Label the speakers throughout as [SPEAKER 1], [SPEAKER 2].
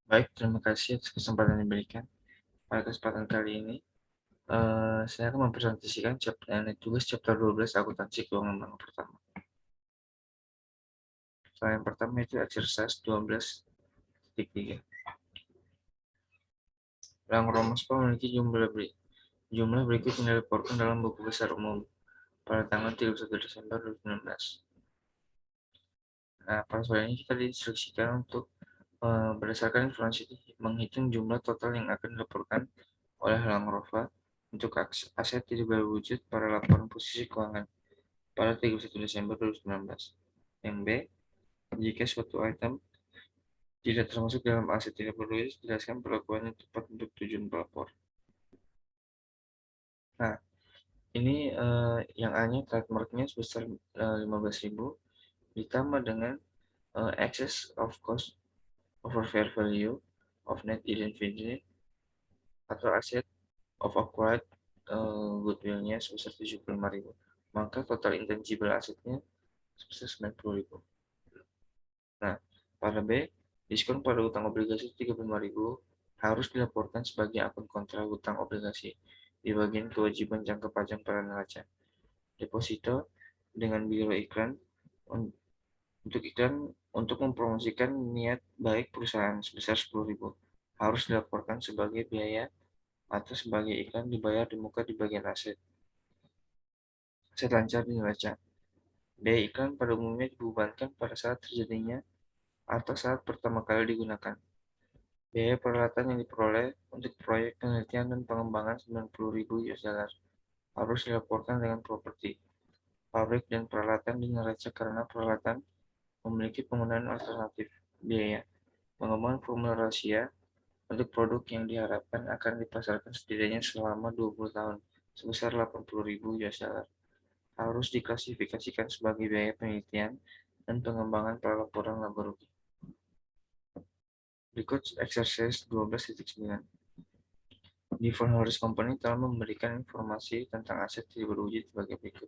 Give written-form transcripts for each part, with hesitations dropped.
[SPEAKER 1] Baik, terima kasih atas kesempatan yang diberikan. Pada kesempatan kali ini, saya akan mempresentasikan tugas chapter 12 akuntansi keuangan bank pertama. Yang pertama itu exercise 12.3. Bank Romospa memiliki jumlah berikut yang dilaporkan dalam buku besar umum pada tanggal 31 Desember 2019. Nah, pada soal ini kita diinstruksikan untuk berdasarkan informasi menghitung jumlah total yang akan dilaporkan oleh Langrova untuk aset tidak berwujud pada laporan posisi keuangan pada 31 Desember 2019. Yang B, jika suatu item tidak termasuk dalam aset tidak berwujud, jelaskan perlakuan yang tepat untuk tujuan pelapor. Nah, ini yang A-nya trademarknya sebesar 15.000 ditambah dengan excess of cost over fair value of net inventory atau aset of acquired goodwill-nya sebesar 75.000. Maka total intangible asetnya sebesar 90.000. Nah, pada B, diskon pada utang obligasi 35.000 harus dilaporkan sebagai akun kontra utang obligasi di bagian kewajiban jangka panjang pada neraca. Deposito dengan biro iklan untuk iklan untuk mempromosikan niat baik perusahaan sebesar 10.000 harus dilaporkan sebagai biaya atau sebagai iklan dibayar di muka di bagian aset. Aset lancar di neraca. Biaya iklan pada umumnya dibebankan pada saat terjadinya atau saat pertama kali digunakan. Biaya peralatan yang diperoleh untuk proyek penelitian dan pengembangan 90.000 US$ harus dilaporkan dengan properti, pabrik dan peralatan di neraca karena peralatan memiliki penggunaan alternatif. Biaya pengembangan formula rahasia untuk produk yang diharapkan akan dipasarkan setidaknya selama 20 tahun sebesar 80.000 US$ harus diklasifikasikan sebagai biaya penelitian dan pengembangan pada laporan laba rugi. Berikut exercise 12.9. Devon Harris Company telah memberikan informasi tentang aset tidak berwujud sebagai berikut.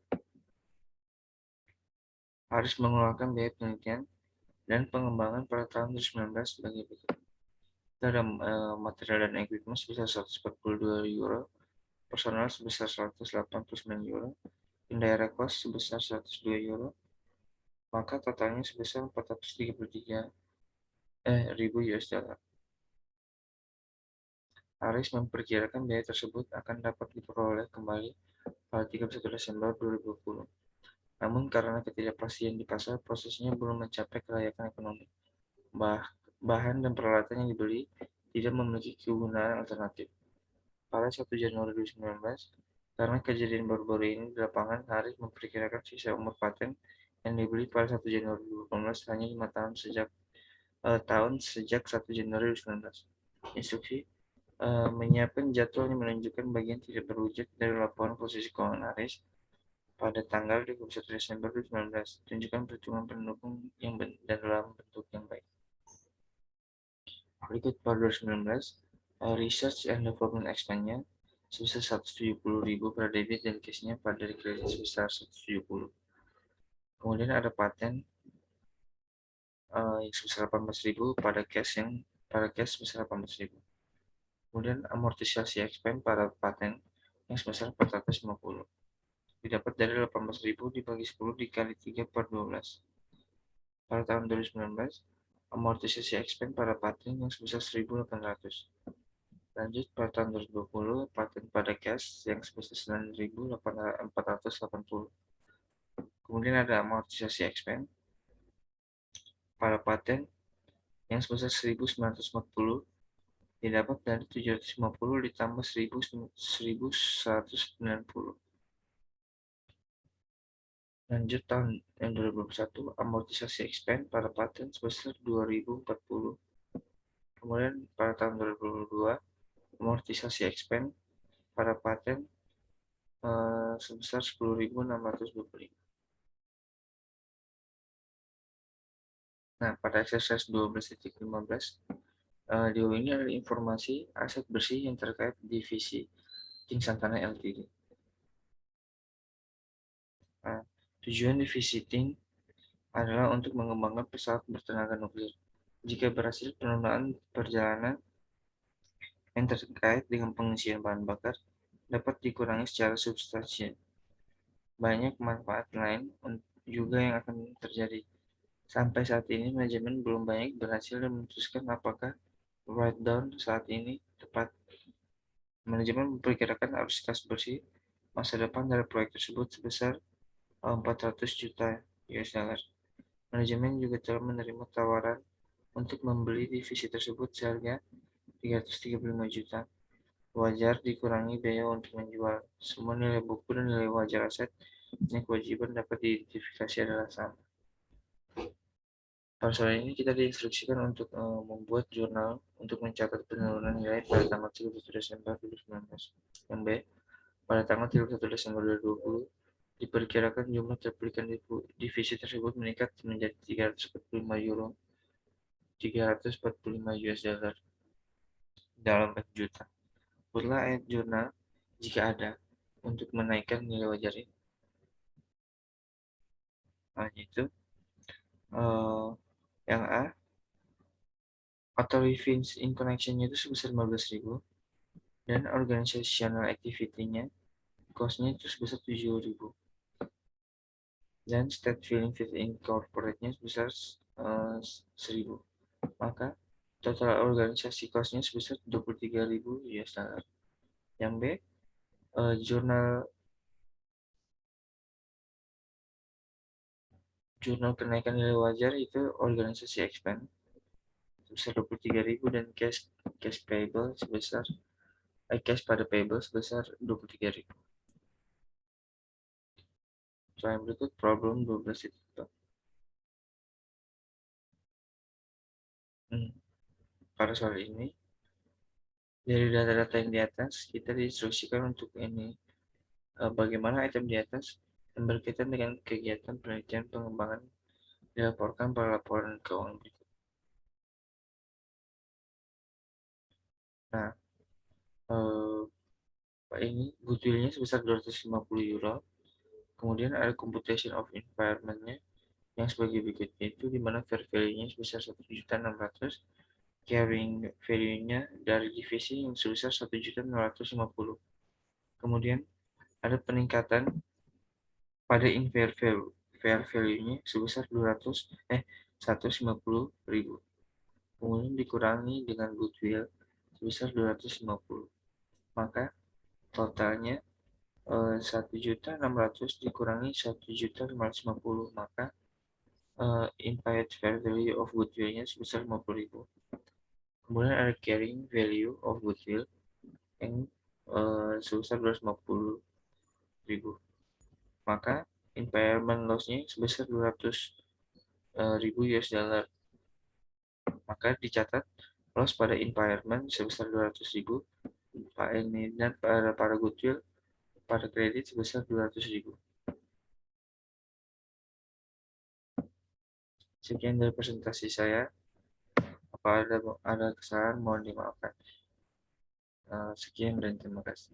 [SPEAKER 1] Harris mengeluarkan biaya penelitian dan pengembangan pada tahun 2019 sebagai berikut. Ada material dan equipment sebesar €142, personal sebesar €189, indirect cost sebesar €102, maka totalnya sebesar $433.000. Harris memperkirakan biaya tersebut akan dapat diperoleh kembali pada 31 Desember 2020. Namun karena ketidakpastian di pasar, prosesnya belum mencapai kelayakan ekonomi. Bahan dan peralatan yang dibeli tidak memiliki kegunaan alternatif. Pada 1 Januari 2019, karena kejadian baru-baru ini di lapangan, Harris memperkirakan sisa umur paten yang dibeli pada 1 Januari 2018 hanya 5 tahun sejak 1 Januari 2019. Instruksi menyiapkan jadwal yang menunjukkan bagian tidak berwujud dari laporan posisi keuangan Harris pada tanggal 21 Desember 2019. Tunjukkan perhitungan pendukung yang dalam bentuk yang baik. Berikut pada 2019, research and development expense-nya sebesar 170.000 pada debit dan cash-nya pada kredit sebesar 170. Kemudian ada paten yang sebesar 18.000 pada cash sebesar 18.000. Kemudian amortisasi expense pada paten yang sebesar 450. Didapat dari 18.000 dibagi 10 dikali 3 per 12. Pada tahun 2019, amortisasi expense pada paten yang sebesar 1.800. Lanjut pada tahun 2020, paten pada cash yang sebesar 9.480. Kemudian ada amortisasi expense pada paten yang sebesar 1.940 didapat dari 750 ditambah 1.190. Lanjut tahun 2021, amortisasi expense pada paten sebesar 2.040. Kemudian pada tahun 2022, amortisasi expense pada paten sebesar 10.625. Nah, pada exercise 12.15, di bawah ini adalah informasi aset bersih yang terkait divisi King Santana Ltd. Tujuan divisi Ting adalah untuk mengembangkan pesawat bertenaga nuklir. Jika berhasil, penundaan perjalanan yang terkait dengan pengisian bahan bakar dapat dikurangi secara substansial. Banyak manfaat lain juga yang akan terjadi. Sampai saat ini, manajemen belum banyak berhasil memutuskan apakah write-down saat ini tepat. Manajemen memperkirakan arus kas bersih masa depan dari proyek tersebut sebesar 400 juta US dollar. Manajemen juga telah menerima tawaran untuk membeli divisi tersebut seharga 335 juta. Wajar dikurangi biaya untuk menjual. Semua nilai buku dan nilai wajar aset yang kewajiban dapat diidentifikasi adalah sama. Pada soal ini kita diinstruksikan untuk membuat jurnal untuk mencatat penurunan nilai pada tanggal 31 Desember 2019. Yang B, pada tanggal 31 Desember 2020, diperkirakan jumlah terpilihan divisi tersebut meningkat menjadi 345 euro, 345 US dollar dalam juta. Buatlah ayat jurnal jika ada untuk menaikkan nilai wajar ini. Nah, itu yang A, auto fees in connection-nya itu sebesar 15.000 dan organizational activity-nya cost-nya itu sebesar 7.000 dan state filing fee incorporate-nya sebesar 1.000. Maka total organisasi cost-nya sebesar 23.000 US dollar. Yang B, jurnal kenaikan nilai wajar itu organisasi expense sebesar 23.000 dan cash payable sebesar cash pada payable sebesar 23.000. Soal berikut problem 12 itu. Pada soal ini, dari data-data yang di atas, kita diinstruksikan untuk ini bagaimana item di atas yang berkaitan dengan kegiatan penelitian pengembangan dilaporkan pada laporan keuangan berikut. Nah, ini goodwill-nya sebesar 250 euro. Kemudian ada computation of environment-nya yang sebagai berikutnya itu di mana fair value-nya sebesar 1.600.000, carrying value-nya dari divisi yang sebesar 1.650.000. Kemudian ada peningkatan pada fair value-nya sebesar 150.000. Kemudian dikurangi dengan goodwill sebesar 250. Maka totalnya 1.600.000 dikurangi 1.550, maka implied fair value of goodwill-nya sebesar 50.000. Kemudian ada carrying value of goodwill yang sebesar 250.000. Maka impairment loss-nya sebesar 200.000 US dollar. Maka dicatat loss pada impairment sebesar 200.000, dan pada goodwill pada kredit sebesar 200.000. Sekian dari presentasi saya. Apa ada kesalahan mohon dimaafkan. Sekian dan terima kasih.